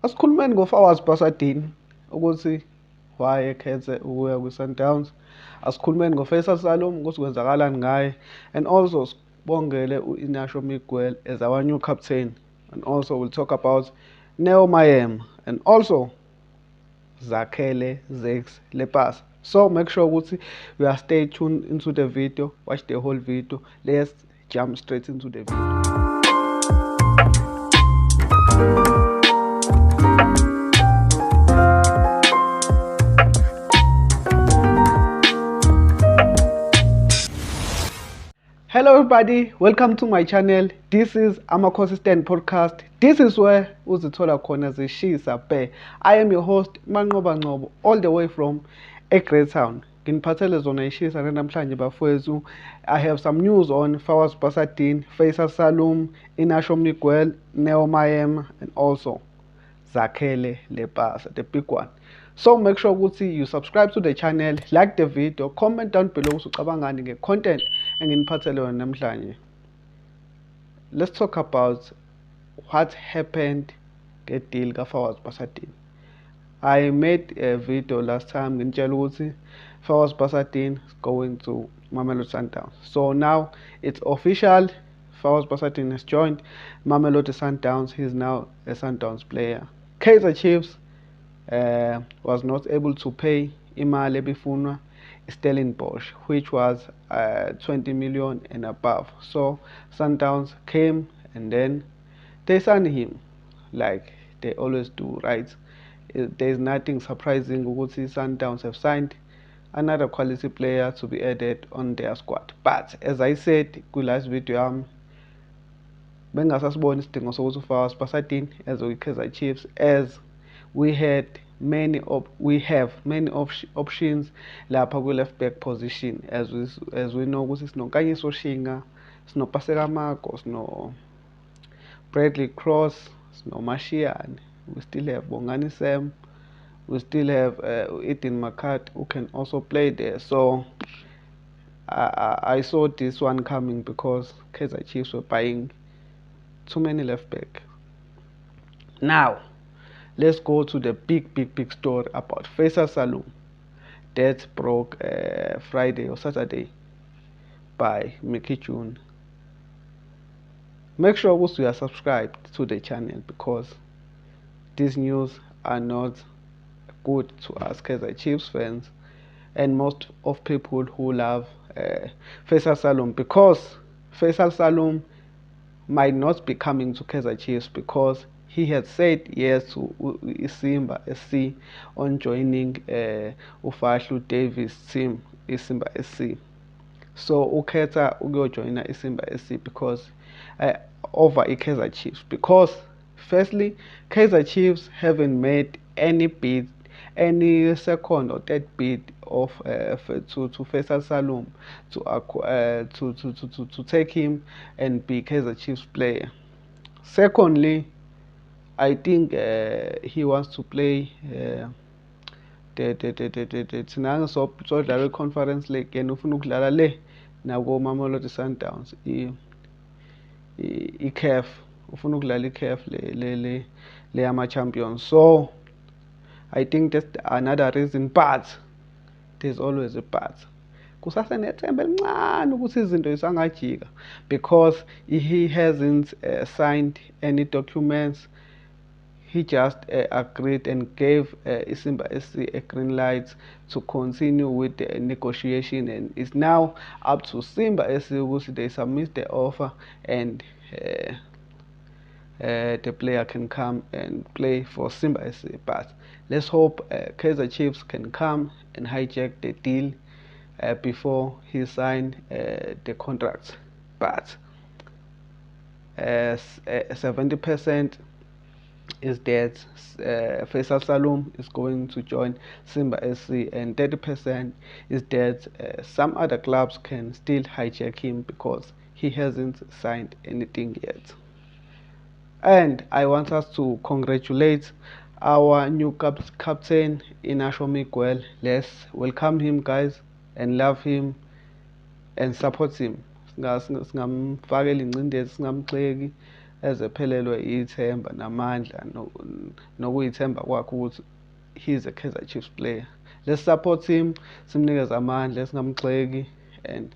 Asikhulumeni ngoFawaz Basadini ukuthi why ekhethe ukuya kwi-Sundowns. Asikhulumeni ngoFaisal Salum ukuthi kwenzakalani ngaye, and also sibongele u-Inacio Miguel as our new captain, and also we'll talk about Neo Mayem and also Zakhele Zakes Lepas. So make sure ukuthi you are stay tuned into the video, watch the whole video. Let's jump straight into the video. Hello everybody, welcome to my channel. This is Consistent Podcast. This is where uzithola khona zishisa be. I am your host Manqoba Nqobo, all the way from a great town. Nginiphathele zona ishisa namhlanje bafowethu. I have some news on Fawaz Basadini, Faisal Salum, Inacio Miguel, Neo Mayem, and also Zakhele Lepas, the big one. So make sure you subscribe to the channel, like the video, comment down below ucabangani nge-content enginiphathele yona namhlanje. Let's talk about what happened nge-deal kaFawaz Basadini. I made a video last time ngitshela ukuthi Fawaz Basadini is going to Mamelodi Sundowns. So now it's official. Fawaz Basadini has joined Mamelodi Sundowns. He's now a Sundowns player. Kaizer Chiefs was not able to pay imali ebifunwa Stellenbosch, which was 20 million and above. So Sundowns came and then they signed him like they always do, right? There's nothing surprising ukuthi Sundowns have signed another quality player to be added on their squad. But as I said last video bengasasiboni isidingo sokuthi uFawaz Basadini as Kaizer Chiefs, as we have many options lapha kwi-left back position, as we know ukuthi sinoNkanyiso Shinga, sinoPaseka Mako, sino Bradley Cross, sinoMashiane, we still have Bongani Sam, we still have Eden McCart who can also play there. So I saw this one coming because Kaizer Chiefs were buying too many left back. Now let's go to the big story about Faisal Salum that broke Friday or Saturday by Mickey June. Make sure you are subscribed to the channel because these news are not good to us Kaizer Chiefs fans and most of people who love Faisal Salum, because Faisal Salum might not be coming to Kaizer Chiefs because he had said yes to Isimba SC on joining Ufahlu Davis team Isimba SC. So ukhetha ukuyojoina Isimba SC because over Kaizer Chiefs, because firstly Kaizer Chiefs haven't made any bid, any second or third bid of to Faisal Salum to take him and be Kaizer Chiefs player. Secondly, I think he wants to play the Direct Conference League and ufuna ukudlala le nabo Mamelodi Sundowns i-CAF, ufuna ukudlala i-CAF le ama-champions. So I think that's another reason, but there's always a but. Kusasenethemba elincane ukuthi izinto zisangajika because he hasn't signed any documents. He just agreed and gave Isimba SC a green light to continue with the negotiation, and it's now up to Simba SC ukuthi they submit the offer and the player can come and play for Simba SC. But let's hope Kaizer Chiefs can come and hijack the deal before he signed the contract. But 70% is that Faisal Salum is going to join Simba SC, and 30% is that some other clubs can still hijack him because he hasn't signed anything yet. And I want us to congratulate our new captain Inacio Miguel. Let's welcome him, guys, and love him and support him. Singamfakela ingcindezi, singamxeki, ezephelelwe ithemba namandla nokuyithemba kwakhe ukuthi he's a Kaizer Chiefs player. Let's support him, simnikeze amandla, singamgxeki, and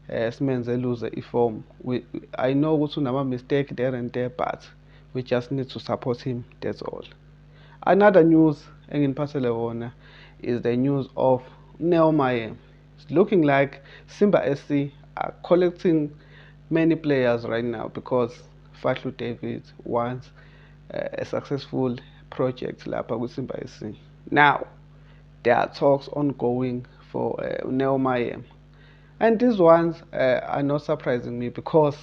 simenze lose iform. I know ukuthi unama mistake there and there, but we just need to support him, that's all. Another news enginiphathele wona is the news of Neo Mayema. It's looking like Simba SC are collecting many players right now because Fahlu David wants a successful project lapha Simba SC. Now there are talks ongoing for Neo Mayema, and these ones are not surprising me because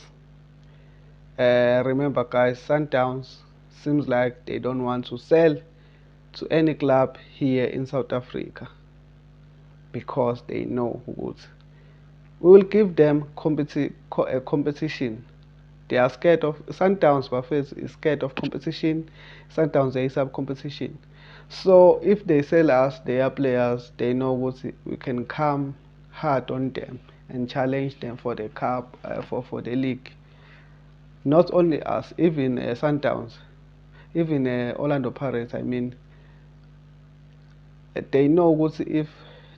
remember guys, Sundowns seems like they don't want to sell to any club here in South Africa because they know what we will give them competition. They are scared of Sundowns. Buffett is scared of competition. Sundowns is sub competition. So if they sell us their players, they know what we can come hard on them and challenge them for the cup, for the league. Not only us, even Sundowns, even Orlando Pirates. I mean, they know what if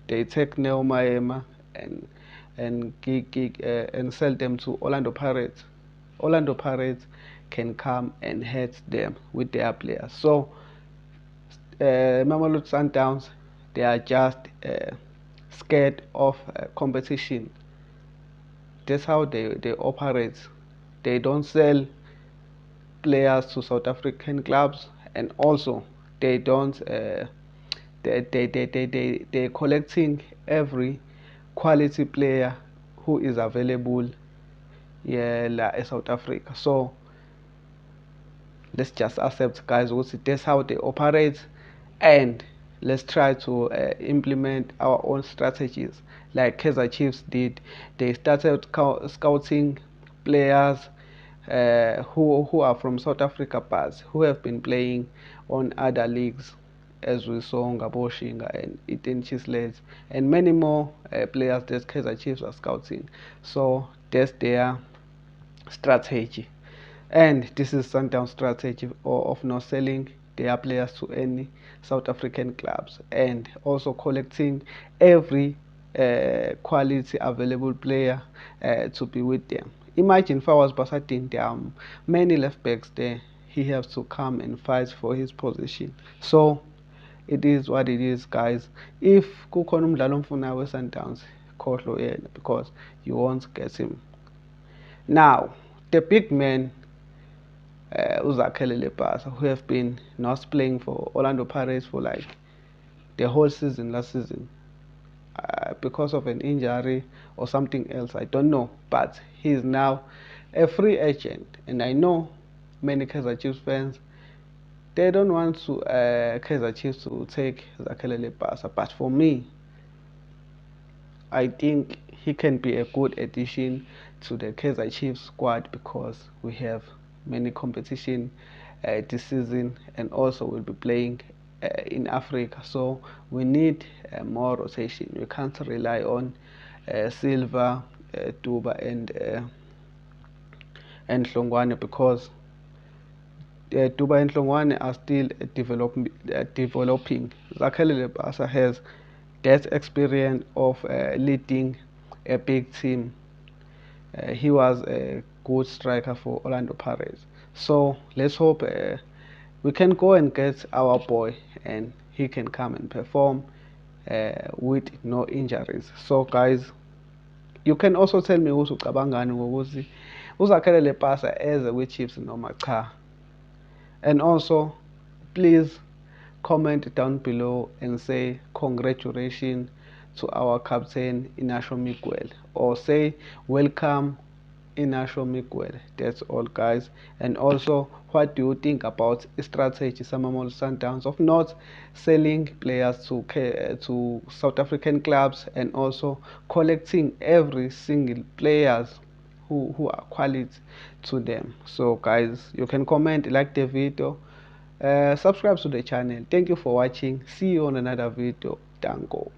they take Neo Mayema and sell them to Orlando Pirates. Orlando Pirates can come and hurt them with their players. So Mamelodi Sundowns, they are just scared of competition. That's how they operate. They don't sell players to South African clubs, and also they don't they're collecting every quality player who is available in South Africa. So let's just accept, guys, that's how they operate, and let's try to implement our own strategies like Kaizer Chiefs did. They started scouting players who are from South Africa but who have been playing on other leagues, as we saw Ngabo Shinga and Etienne Chislet and many more players that Kaizer Chiefs are scouting. So that's their strategy, and this is Sundowns strategy of not selling their players to any South African clubs and also collecting every quality available player to be with them. Imagine if I was Basadin, there are many left backs there. He has to come and fight for his position. So it is what it is, guys. If kukhona umdlali omfunayo we-Sundowns, khohlwa yena because you won't get him. Now the big man uZakhele Lepasa, who have been not playing for Orlando Pirates for like the whole season last season because of an injury or something else, I don't know, but he is now a free agent, and I know many Kaizer Chiefs fans, they don't want to Kaizer Chiefs to take Zakhele Lepasa, but for me, I think he can be a good addition to the Kaizer Chiefs squad because we have many competition this season, and also we'll be playing in Africa, so we need more rotation. We can't rely on Silva, Duba and Hlongwane because Duba and Hlongwane are still developing. Zakhele Lepasa has that experience of leading a big team. He was a good striker for Orlando Pirates. So let's hope we can go and get our boy and he can come and perform with no injuries. So guys, you can also tell me ukuthi ucabangani ngokuthi uZakhele Lepasa eze kwi-Chiefs noma cha. And also please comment down below and say congratulations to our captain Inacio Miguel, or say welcome Inacio Miguel. That's all, guys. And also, what do you think about strategy Mamelodi Sundowns of not selling players to South African clubs and also collecting every single players who are quality to them? So guys, you can comment, like the video, subscribe to the channel. Thank you for watching. See you on another video. Danko.